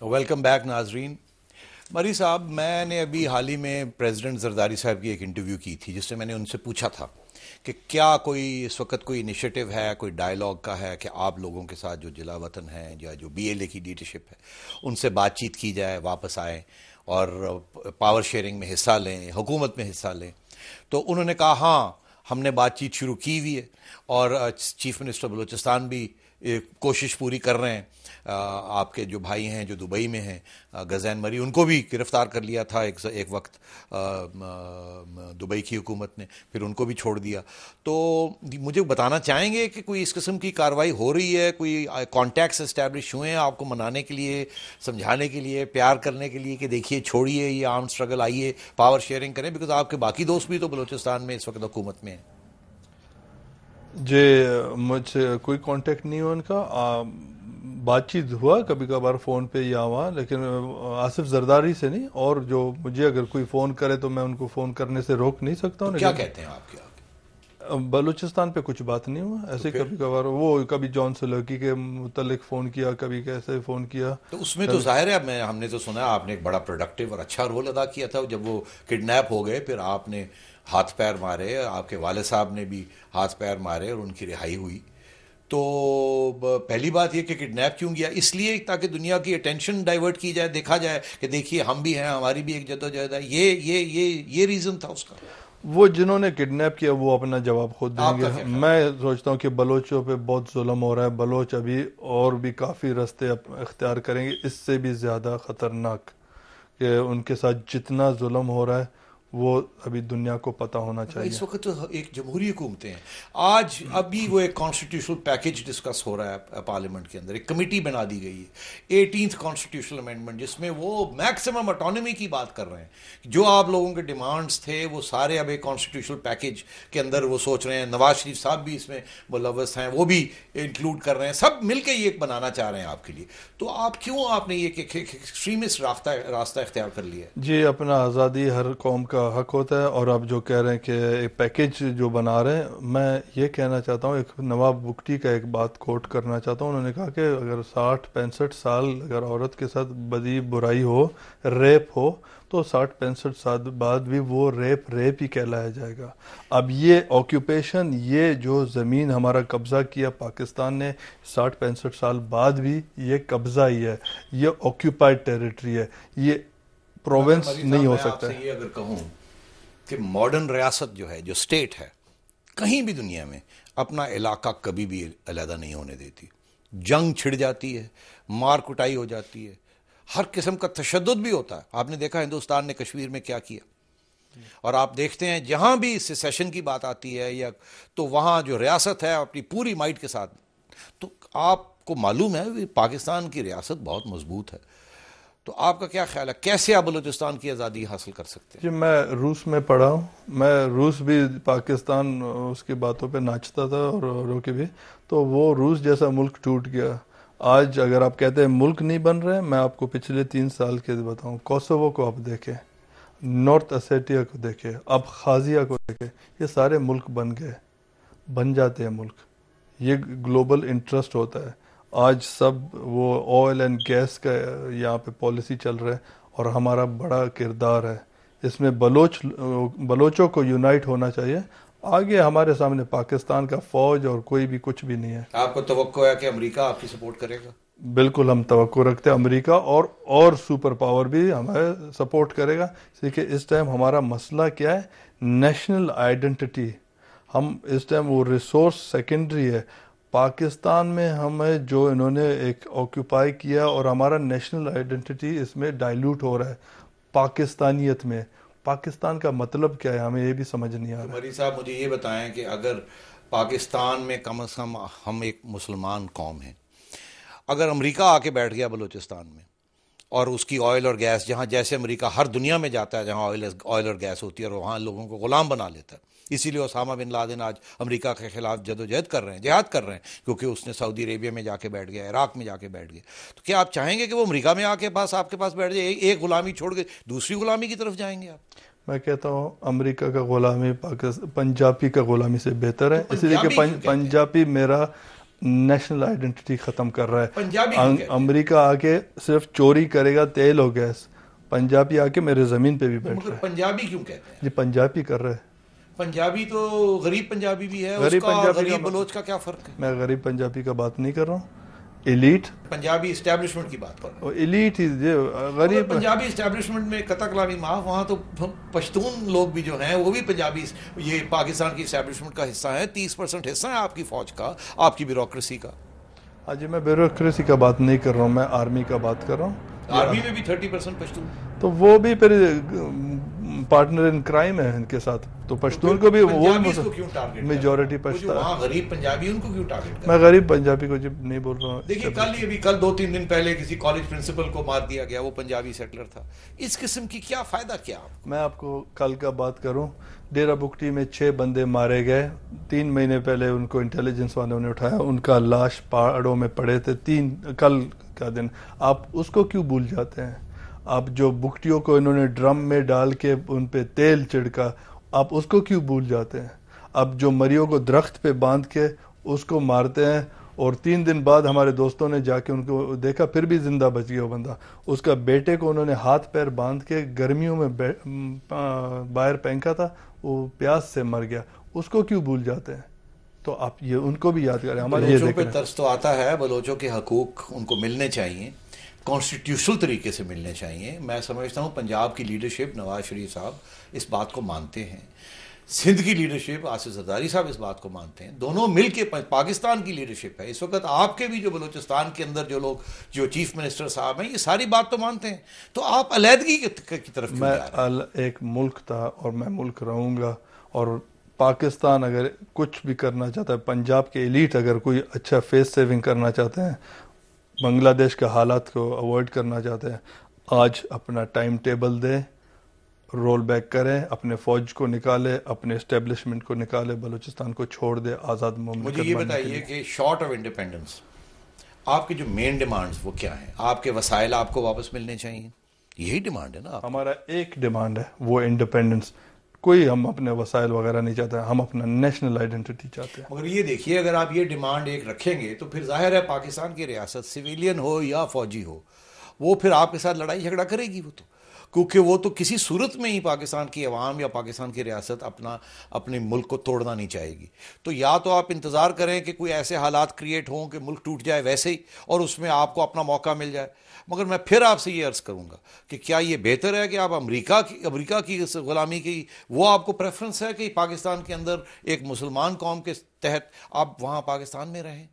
Welcome back ناظرین. مری صاحب، میں نے ابھی حال ہی میں پریزیڈنٹ زرداری صاحب کی ایک انٹرویو کی تھی جس میں نے ان سے پوچھا تھا کہ کیا کوئی اس وقت کوئی انیشیٹو ہے، کوئی ڈائیلاگ کا ہے کہ آپ لوگوں کے ساتھ جو جلا وطن ہیں یا جو بی ایل اے کی لیڈرشپ ہے ان سے بات چیت کی جائے، واپس آئیں اور پاور شیئرنگ میں حصہ لیں، حکومت میں حصہ لیں. تو انہوں نے کہا ہاں ہم نے بات چیت شروع کی ہوئی ہے اور چیف منسٹر بلوچستان بھی کوشش پوری کر رہے ہیں. آپ کے جو بھائی ہیں جو دبئی میں ہیں، غزین مری، ان کو بھی گرفتار کر لیا تھا ایک وقت دبئی کی حکومت نے، پھر ان کو بھی چھوڑ دیا. تو مجھے بتانا چاہیں گے کہ کوئی اس قسم کی کارروائی ہو رہی ہے، کوئی کانٹیکٹس اسٹیبلش ہوئے ہیں آپ کو منانے کے لیے، سمجھانے کے لیے، پیار کرنے کے لیے کہ دیکھیے چھوڑیے یہ آرم اسٹرگل، آئیے پاور شیئرنگ کریں، بیکاز آپ کے باقی دوست بھی تو بلوچستان میں اس وقت حکومت میں ہیں. جی، مجھ سے کوئی کانٹیکٹ نہیں ہوا ان کا. بات چیت ہوا کبھی کبھار فون پہ یا ہوا، لیکن آصف زرداری سے نہیں. اور جو مجھے اگر کوئی فون کرے تو میں ان کو فون کرنے سے روک نہیں سکتا ہوں. تو کیا کہتے ہیں آپ کے بلوچستان پہ کچھ بات نہیں ہوا ایسے. کبھی کبھار وہ کبھی جان سلوکی کے متعلق فون کیا، کبھی کیسے فون کیا. تو اس میں تو ظاہر ہے ہم نے تو سنا آپ نے ایک بڑا پروڈکٹیو اور اچھا رول ادا کیا تھا. جب وہ کڈنیپ ہو گئے پھر آپ نے ہاتھ پیر مارے، آپ کے والد صاحب نے بھی ہاتھ پیر مارے اور ان کی رہائی ہوئی. تو پہلی بات یہ کہ کڈنیپ کیوں گیا؟ اس لیے تاکہ دنیا کی اٹینشن ڈائیورٹ کی جائے، دیکھا جائے کہ دیکھیے ہم بھی ہیں، ہماری بھی ایک جدوجہد ہے. یہ ریزن تھا اس کا. وہ جنہوں نے کڈنیپ کیا وہ اپنا جواب خود دیں آپ گے. کا کیا خیال؟ میں سوچتا ہوں کہ بلوچوں پہ بہت ظلم ہو رہا ہے. بلوچ ابھی اور بھی کافی رستے اختیار کریں گے اس سے بھی زیادہ خطرناک، کہ ان کے ساتھ جتنا ظلم ہو رہا ہے وہ ابھی دنیا کو پتہ ہونا چاہیے. اس وقت تو ایک جمہوری حکومتیں ہیں. آج ابھی وہ ایک کانسٹیٹیوشنل پیکج ڈسکس ہو رہا ہے پارلیمنٹ کے اندر، ایک کمیٹی بنا دی گئی ہے 18th کانسٹیٹیوشنل امینڈمنٹ، جس میں وہ میکسیمم اٹانومی کی بات کر رہے ہیں. جو آپ لوگوں کے ڈیمانڈز تھے وہ سارے اب ایک کانسٹیٹیوشنل پیکج کے اندر وہ سوچ رہے ہیں. نواز شریف صاحب بھی اس میں ملوث ہیں، وہ بھی انکلوڈ کر رہے ہیں. سب مل کے یہ ایک بنانا چاہ رہے ہیں آپ کے لیے. تو آپ نے یہ ایکسٹریمسٹ راستہ اختیار کر لیا ہے؟ جی، اپنا آزادی ہر قوم کا حق ہوتا ہے. اور اب جو کہہ رہے ہیں کہ ایک پیکج جو بنا رہے ہیں، میں یہ کہنا چاہتا ہوں، ایک نواب بگٹی کا ایک بات کوٹ کرنا چاہتا ہوں. انہوں نے کہا کہ اگر 60-65 سال اگر عورت کے ساتھ بدی برائی ہو، ریپ ہو، تو 60-65 سال بعد بھی وہ ریپ ہی کہلایا جائے گا. اب یہ آکیوپیشن، یہ جو زمین ہمارا قبضہ کیا پاکستان نے، 60-65 سال بعد بھی یہ قبضہ ہی ہے، یہ آکیوپائڈ ٹیریٹری ہے، یہ پروونس نہیں ہو سکتا ہے. میں آپ سے یہ اگر کہوں کہ ماڈرن ریاست جو ہے، جو اسٹیٹ ہے کہیں بھی دنیا میں اپنا علاقہ کبھی بھی علیحدہ نہیں ہونے دیتی. جنگ چھڑ جاتی ہے، مار کٹائی ہو جاتی ہے، ہر قسم کا تشدد بھی ہوتا ہے. آپ نے دیکھا ہندوستان نے کشمیر میں کیا کیا. اور آپ دیکھتے ہیں جہاں بھی سیسیشن کی بات آتی ہے یا تو وہاں جو ریاست ہے اپنی پوری مائٹ کے ساتھ. تو آپ کو معلوم ہے پاکستان کی ریاست بہت مضبوط ہے. تو آپ کا کیا خیال ہے کیسے آپ بلوچستان کی آزادی حاصل کر سکتے ہیں؟ جی، میں روس میں پڑھا ہوں. میں روس بھی پاکستان اس کی باتوں پہ ناچتا تھا اور اوروں کے بھی. تو وہ روس جیسا ملک ٹوٹ گیا. آج اگر آپ کہتے ہیں ملک نہیں بن رہے، میں آپ کو پچھلے 3 سال کے بتاؤں. کوسوو کو آپ دیکھیں، نارتھ اسیٹیا کو دیکھیں، ابخازیہ کو دیکھیں، یہ سارے ملک بن جاتے ہیں ملک. یہ گلوبل انٹرسٹ ہوتا ہے. آج سب وہ آئل اینڈ گیس کا یہاں پہ پالیسی چل رہا ہے اور ہمارا بڑا کردار ہے اس میں. بلوچوں کو یونائٹ ہونا چاہیے. آگے ہمارے سامنے پاکستان کا فوج اور کوئی بھی کچھ بھی نہیں ہے. آپ کو توقع ہے کہ امریکہ آپ کی سپورٹ کرے گا؟ بالکل ہم توقع رکھتے ہیں امریکہ اور سپر پاور بھی ہمیں سپورٹ کرے گا. کہ اس ٹائم ہمارا مسئلہ کیا ہے؟ National identity. ہم اس ٹائم وہ ریسورس سیکنڈری ہے. پاکستان میں ہمیں جو انہوں نے ایک آکیوپائی کیا اور ہمارا نیشنل آئیڈینٹی اس میں ڈائلیوٹ ہو رہا ہے پاکستانیت میں. پاکستان کا مطلب کیا ہے ہمیں یہ بھی سمجھ نہیں آ رہا. مری صاحب مجھے یہ بتائیں کہ اگر پاکستان میں کم از کم ہم ایک مسلمان قوم ہیں، اگر امریکہ آ کے بیٹھ گیا بلوچستان میں اور اس کی آئل اور گیس، جہاں جیسے امریکہ ہر دنیا میں جاتا ہے جہاں آئل اور گیس ہوتی ہے اور وہاں لوگوں کو غلام بنا لیتا ہے. اسی لیے اسامہ بن لادن آج امریکہ کے خلاف جدوجہد کر رہے ہیں، جہاد کر رہے ہیں، کیونکہ اس نے سعودی عربیہ میں جا کے بیٹھ گیا، عراق میں جا کے بیٹھ گیا. تو کیا آپ چاہیں گے کہ وہ امریکہ میں آ کے آپ کے پاس بیٹھ جائے، ایک غلامی چھوڑ کے دوسری غلامی کی طرف جائیں گے آپ؟ میں کہتا ہوں امریکہ کا غلامی پنجابی کا غلامی سے بہتر ہے. اس لیے کہ پنجابی میرا نیشنل آئیڈینٹی ختم کر رہا پنجابی ہے. امریکہ آ کے صرف چوری کرے گا تیل اور گیس، پنجابی آ کے میرے زمین پہ بھی بیٹھ رہا ہے. پنجابی کیوں کہتے ہیں؟ جی پنجابی کر رہے ہیں. پنجابی تو غریب پنجابی بھی ہے، غریب پنجابی غریب بلوچ کا کیا فرق ہے؟ میں غریب پنجابی کا بات نہیں کر رہا ہوں، ایلیٹ پنجابی اسٹیبلشمنٹ کی بات کر رہا ہوں. ایلیٹ ہی غریب پنجابی اسٹیبلشمنٹ میں قطع کلامی معاف، وہاں تو پشتون لوگ بھی جو ہیں وہ بھی پنجابی، یہ پاکستان کی اسٹیبلشمنٹ کا حصہ ہے. 30% حصہ ہے آپ کی فوج کا، آپ کی بیوروکریسی کا. ہاں جی، میں بیوروکریسی کا بات نہیں کر رہا ہوں، میں آرمی کا بات کر رہا ہوں. آرمی میں بھی 30% پشتون، تو وہ بھی پھر پارٹنر ان کرائم ہے ان کے ساتھ. تو پشتون کو بھی وہ میجورٹی پشتون، وہاں غریب پنجابی ان کو کیوں ٹارگٹ؟ میں غریب پنجابی کو جب نہیں بول رہا ہوں. دیکھیے کل 2-3 دن پہلے کسی کالج پرنسپل کو مار دیا گیا، وہ پنجابی سیٹلر تھا. اس قسم کی کیا فائدہ کیا؟ میں آپ کو کل کا بات کروں، ڈیرہ بگٹی میں 6 بندے مارے گئے. 3 مہینے پہلے ان کو انٹیلیجنس والوں نے اٹھایا، ان کا لاش پہاڑوں میں پڑے تھے. کل کا دن آپ اس کو کیوں بھول جاتے ہیں؟ آپ جو بگٹیوں کو انہوں نے ڈرم میں ڈال کے ان پہ تیل چھڑکا، آپ اس کو کیوں بھول جاتے ہیں؟ آپ جو مریوں کو درخت پہ باندھ کے اس کو مارتے ہیں، اور 3 دن بعد ہمارے دوستوں نے جا کے ان کو دیکھا پھر بھی زندہ بچ گیا وہ بندہ. اس کا بیٹے کو انہوں نے ہاتھ پیر باندھ کے گرمیوں میں باہر پھینکا تھا، وہ پیاس سے مر گیا. اس کو کیوں بھول جاتے ہیں؟ تو آپ یہ ان کو بھی یاد کریں. ہمارے بلوچوں پہ ترس تو آتا ہے، بلوچوں کے حقوق ان کو ملنے چاہیے، کانسٹیٹیوشنل طریقے سے ملنے چاہیے. میں سمجھتا ہوں پنجاب کی لیڈرشپ، نواز شریف صاحب اس بات کو مانتے ہیں، سندھ کی لیڈرشپ آصف زرداری صاحب اس بات کو مانتے ہیں. دونوں مل کے پاکستان کی لیڈرشپ ہے اس وقت. آپ کے بھی جو بلوچستان کے اندر جو لوگ، جو چیف منسٹر صاحب ہیں، یہ ساری بات تو مانتے ہیں. تو آپ علیحدگی کی طرف کیوں جا رہے ہیں؟ میں ایک ملک تھا اور میں ملک رہوں گا. اور پاکستان اگر کچھ بھی کرنا چاہتا ہے، پنجاب کے ایلیٹ اگر کوئی اچھا فیس سیونگ کرنا چاہتے ہیں، بنگلہ دیش کے حالات کو اوائڈ کرنا چاہتے ہیں، آج اپنا ٹائم ٹیبل دیں، رول بیک کریں، اپنے فوج کو نکالے، اپنے اسٹیبلشمنٹ کو نکالے، بلوچستان کو چھوڑ دے آزاد مملکت. مجھے یہ بتائیے کہ شارٹ آف انڈیپینڈنس آپ کی جو مین ڈیمانڈز وہ کیا ہیں؟ آپ کے وسائل آپ کو واپس ملنے چاہیے، یہی ڈیمانڈ ہے نا؟ ہمارا ایک ڈیمانڈ ہے، وہ انڈیپینڈنس. کوئی ہم اپنے وسائل وغیرہ نہیں چاہتے، ہم اپنا نیشنل آئیڈینٹی چاہتے ہیں. مگر یہ دیکھیے، اگر آپ یہ ڈیمانڈ ایک رکھیں گے تو پھر ظاہر ہے پاکستان کی ریاست، سویلین ہو یا فوجی ہو، وہ پھر آپ کے ساتھ لڑائی جھگڑا کرے گی. وہ تو کیونکہ وہ تو کسی صورت میں ہی پاکستان کی عوام یا پاکستان کی ریاست اپنے ملک کو توڑنا نہیں چاہے گی. تو یا تو آپ انتظار کریں کہ کوئی ایسے حالات کریٹ ہوں کہ ملک ٹوٹ جائے ویسے ہی، اور اس میں آپ کو اپنا موقع مل جائے. مگر میں پھر آپ سے یہ عرض کروں گا کہ کیا یہ بہتر ہے کہ آپ امریکہ کی غلامی کی وہ آپ کو پریفرنس ہے کہ پاکستان کے اندر ایک مسلمان قوم کے تحت آپ وہاں پاکستان میں رہیں؟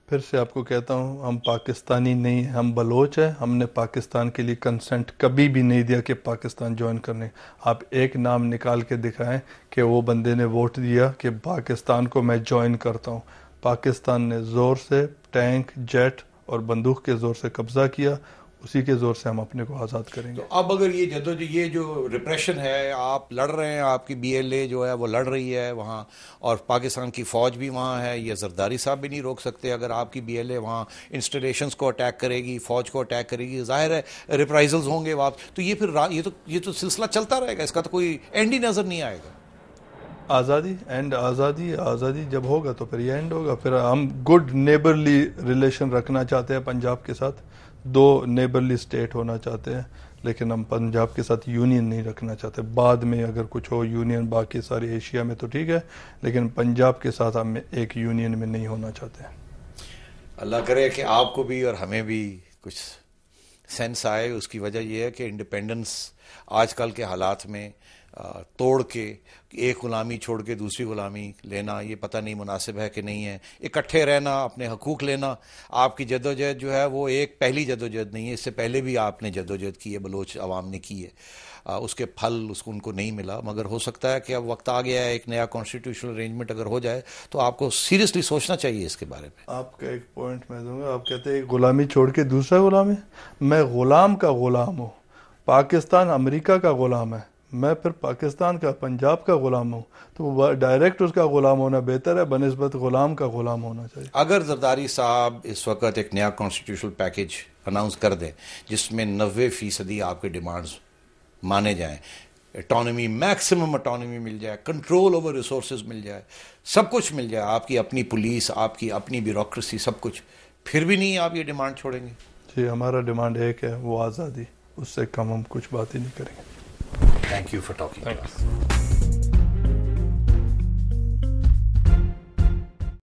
پھر سے آپ کو کہتا ہوں، ہم پاکستانی نہیں ہیں، ہم بلوچ ہیں. ہم نے پاکستان کے لیے کنسنٹ کبھی بھی نہیں دیا کہ پاکستان جوائن کرنے. آپ ایک نام نکال کے دکھائیں کہ وہ بندے نے ووٹ دیا کہ پاکستان کو میں جوائن کرتا ہوں. پاکستان نے زور سے ٹینک، جیٹ اور بندوق کے زور سے قبضہ کیا، اسی کے زور سے ہم اپنے کو آزاد کریں گے. تو اب اگر یہ جو ریپریشن ہے، آپ لڑ رہے ہیں، آپ کی بی ایل اے جو ہے وہ لڑ رہی ہے وہاں، اور پاکستان کی فوج بھی وہاں ہے، یہ زرداری صاحب بھی نہیں روک سکتے. اگر آپ کی بی ایل اے وہاں انسٹالیشنز کو اٹیک کرے گی، فوج کو اٹیک کرے گی، ظاہر ہے ریپرائزلز ہوں گے واپس. تو یہ پھر یہ تو سلسلہ چلتا رہے گا، اس کا تو کوئی اینڈ ہی نظر نہیں آئے گا. آزادی جب ہوگا تو پھر یہ اینڈ ہوگا. پھر ہم گڈ نیبرلی ریلیشن رکھنا چاہتے ہیں پنجاب کے ساتھ، 2 نیبرلی اسٹیٹ ہونا چاہتے ہیں، لیکن ہم پنجاب کے ساتھ یونین نہیں رکھنا چاہتے. بعد میں اگر کچھ ہو یونین باقی ساری ایشیا میں تو ٹھیک ہے، لیکن پنجاب کے ساتھ ہم ایک یونین میں نہیں ہونا چاہتے. اللہ کرے کہ آپ کو بھی اور ہمیں بھی کچھ سینس آئے. اس کی وجہ یہ ہے کہ انڈیپینڈنس آج کل کے حالات میں توڑ کے ایک غلامی چھوڑ کے دوسری غلامی لینا، یہ پتہ نہیں مناسب ہے کہ نہیں ہے. اکٹھے رہنا، اپنے حقوق لینا. آپ کی جدوجہد جو ہے وہ ایک پہلی جدوجہد نہیں ہے، اس سے پہلے بھی آپ نے جدوجہد کی ہے، بلوچ عوام نے کی ہے. اس کے پھل ان کو نہیں ملا. مگر ہو سکتا ہے کہ اب وقت آ گیا ہے، ایک نیا کانسٹیٹیوشنل ارینجمنٹ اگر ہو جائے تو آپ کو سیریسلی سوچنا چاہیے اس کے بارے میں. آپ کا ایک پوائنٹ میں دوں گا. آپ کہتے ہیں غلامی چھوڑ کے دوسرا غلام ہے. میں غلام کا غلام ہوں. پاکستان امریکہ کا غلام ہے، میں پھر پاکستان کا، پنجاب کا غلام ہوں. تو ڈائریکٹ اس کا غلام ہونا بہتر ہے بنسبت غلام کا غلام ہونا چاہیے. اگر زرداری صاحب اس وقت ایک نیا کانسٹیٹیوشنل پیکج اناؤنس کر دیں جس میں 90% آپ کے ڈیمانڈز مانے جائیں، اٹانومی، میکسیمم اٹانومی مل جائے، کنٹرول اوور ریسورسز مل جائے، سب کچھ مل جائے، آپ کی اپنی پولیس، آپ کی اپنی بیوروکریسی، سب کچھ، پھر بھی نہیں آپ یہ ڈیمانڈ چھوڑیں گے؟ جی ہمارا ڈیمانڈ ایک ہے، وہ آزادی، اس سے کم ہم کچھ بات ہی نہیں کریں گے. Thank you for talking.